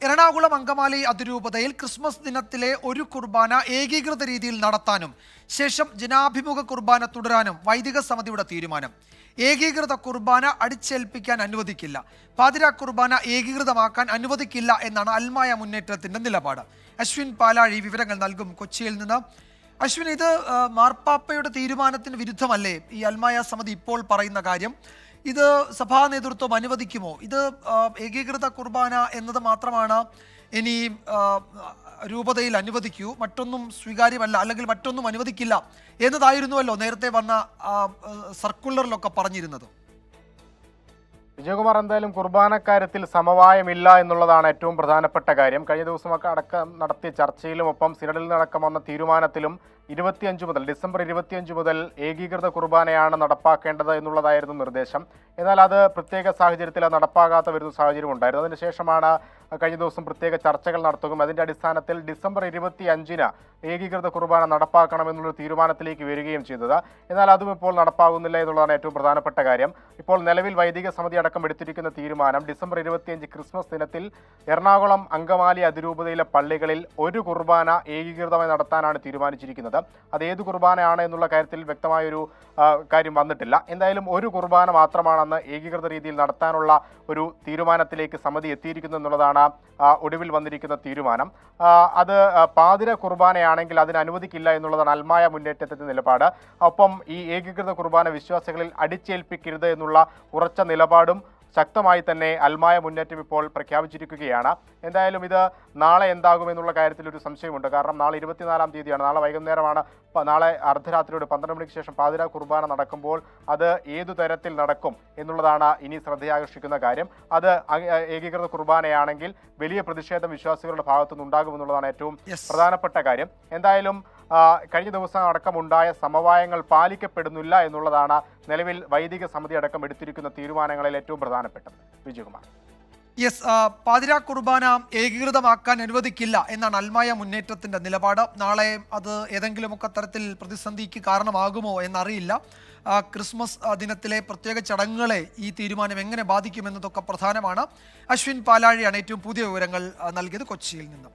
Ernakulam Angamaly അതിരൂപതയിൽ Christmas ദിനത്തിലെ ഒരു കുർബാന ഏകീകൃത രീതിയിൽ നടത്താനും ശേഷം ജനാഭിമുഖ കുർബാന തുടരാനും വൈദിക സമിതിയുടെ തീരുമാനം. ഏകീകൃത കുർബാന അടിച്ചേൽപ്പിക്കാൻ അനുവദിക്കില്ല, പാതിരാ കുർബാന ഏകീകൃതമാക്കാൻ അനുവദിക്കില്ല എന്നാണ് അൽമായ മുന്നേറ്റത്തിന്റെ നിലപാട്. അശ്വിൻ പാലാഴി വിവരങ്ങൾ നൽകും കൊച്ചിയിൽ നിന്ന്. അശ്വിൻ, ഇത് മാർപ്പാപ്പയുടെ തീരുമാനത്തിന് വിരുദ്ധമല്ലേ ഈ അൽമായ സമിതി ഇപ്പോൾ പറയുന്ന കാര്യം? ഇത് സഭാ നേതൃത്വം അനുവദിക്കുമോ? ഇത് ഏകീകൃത കുർബാന എന്നത് മാത്രമാണ് ഇനി രൂപതയിൽ അനുവദിക്കൂ, മറ്റൊന്നും സ്വീകാര്യമല്ല, അല്ലെങ്കിൽ മറ്റൊന്നും അനുവദിക്കില്ല എന്നതായിരുന്നുവല്ലോ നേരത്തെ വന്ന സർക്കുലറിലൊക്കെ പറഞ്ഞിരുന്നത്. വിജയകുമാർ, എന്തായാലും കുർബാനക്കാര്യത്തിൽ സമവായമില്ല എന്നുള്ളതാണ് ഏറ്റവും പ്രധാനപ്പെട്ട കാര്യം. കഴിഞ്ഞ ദിവസമൊക്കെ അടക്കം നടത്തിയ ചർച്ചയിലും ഒപ്പം സിനഡിൽ നടക്കം വന്ന തീരുമാനത്തിലും ഡിസംബർ 25 മുതൽ ഏകീകൃത കുർബാനയാണ് നടപ്പാക്കേണ്ടത് എന്നുള്ളതായിരുന്നു നിർദ്ദേശം. എന്നാൽ അത് പ്രത്യേക സാഹചര്യത്തിൽ നടപ്പാകാത്ത വരുന്ന സാഹചര്യം ഉണ്ടായിരുന്നു. അതിനുശേഷമാണ് കഴിഞ്ഞ ദിവസം പ്രത്യേക ചർച്ചകൾ നടത്തുകയും അതിൻ്റെ അടിസ്ഥാനത്തിൽ ഡിസംബർ 25 ഏകീകൃത കുർബാന നടപ്പാക്കണമെന്നുള്ളൊരു തീരുമാനത്തിലേക്ക് വരികയും ചെയ്തത്. എന്നാൽ അതും ഇപ്പോൾ നടപ്പാകുന്നില്ല എന്നുള്ളതാണ് ഏറ്റവും പ്രധാനപ്പെട്ട കാര്യം. ഇപ്പോൾ നിലവിൽ വൈദിക സമിതി അടക്കം എടുത്തിരിക്കുന്ന തീരുമാനം ഡിസംബർ 25 ക്രിസ്മസ് ദിനത്തിൽ എറണാകുളം അങ്കമാലി അതിരൂപതയിലെ പള്ളികളിൽ ഒരു കുർബാന ഏകീകൃതമായി നടത്താനാണ് തീരുമാനിച്ചിരിക്കുന്നത്. അത് ഏത് കുർബാനയാണ് എന്നുള്ള കാര്യത്തിൽ വ്യക്തമായൊരു കാര്യം വന്നിട്ടില്ല. എന്തായാലും ഒരു കുർബാന മാത്രമാണെന്ന് ഏകീകൃത രീതിയിൽ നടത്താനുള്ള ഒരു തീരുമാനത്തിലേക്ക് സമിതി എത്തിയിരിക്കുന്നു എന്നുള്ളതാണ് ഒടുവിൽ വന്നിരിക്കുന്ന തീരുമാനം. അത് പാതിര കുർബാനയാണെങ്കിൽ അതിന് അനുവദിക്കില്ല എന്നുള്ളതാണ് അൽമായ മുന്നേറ്റത്തിന്റെ നിലപാട്. ഒപ്പം ഈ ഏകീകൃത കുർബാന വിശ്വാസികളിൽ അടിച്ചേൽപ്പിക്കരുത് എന്നുള്ള ഉറച്ച നിലപാടും ശക്തമായി തന്നെ അൽമായ മുന്നേറ്റം ഇപ്പോൾ പ്രഖ്യാപിച്ചിരിക്കുകയാണ്. എന്തായാലും ഇത് നാളെ എന്താകുമെന്നുള്ള കാര്യത്തിൽ ഒരു സംശയമുണ്ട്. കാരണം നാളെ 24-ാം തീയതിയാണ്, നാളെ വൈകുന്നേരമാണ്, നാളെ അർദ്ധരാത്രിയോട് 12 മണിക്ക് ശേഷം പാതിരാ കുർബാന നടക്കുമ്പോൾ അത് ഏതു തരത്തിൽ നടക്കും എന്നുള്ളതാണ് ഇനി ശ്രദ്ധയാകർഷിക്കുന്ന കാര്യം. അത് ഏകീകൃത കുർബാനയാണെങ്കിൽ വലിയ പ്രതിഷേധം വിശ്വാസികളുടെ ഭാഗത്തുനിന്ന് ഉണ്ടാകുമെന്നുള്ളതാണ് ഏറ്റവും പ്രധാനപ്പെട്ട കാര്യം. എന്തായാലും കഴിഞ്ഞ ദിവസം അടക്കമുണ്ടായ സമവായങ്ങൾ പാലിക്കപ്പെടുന്നില്ല എന്നുള്ളതാണ് നിലവിൽ വൈദിക സമിതി അടക്കം എടുത്തിരിക്കുന്ന തീരുമാനങ്ങളിൽ ഏറ്റവും പ്രധാനപ്പെട്ടത്. വിജയകുമാർ. പാതിരാ കുർബാന ഏകീകൃതമാക്കാൻ അനുവദിക്കില്ല എന്നാണ് അൽമായ മുന്നേറ്റത്തിന്റെ നിലപാട്. നാളെ അത് ഏതെങ്കിലുമൊക്കെ തരത്തിൽ പ്രതിസന്ധിക്ക് കാരണമാകുമോ എന്നറിയില്ല. ക്രിസ്മസ് ദിനത്തിലെ പ്രത്യേക ചടങ്ങുകളെ ഈ തീരുമാനം എങ്ങനെ ബാധിക്കുമെന്നതൊക്കെ പ്രധാനമാണ്. അശ്വിൻ പാലാഴിയാണ് ഏറ്റവും പുതിയ വിവരങ്ങൾ നൽകിയത് കൊച്ചിയിൽ നിന്ന്.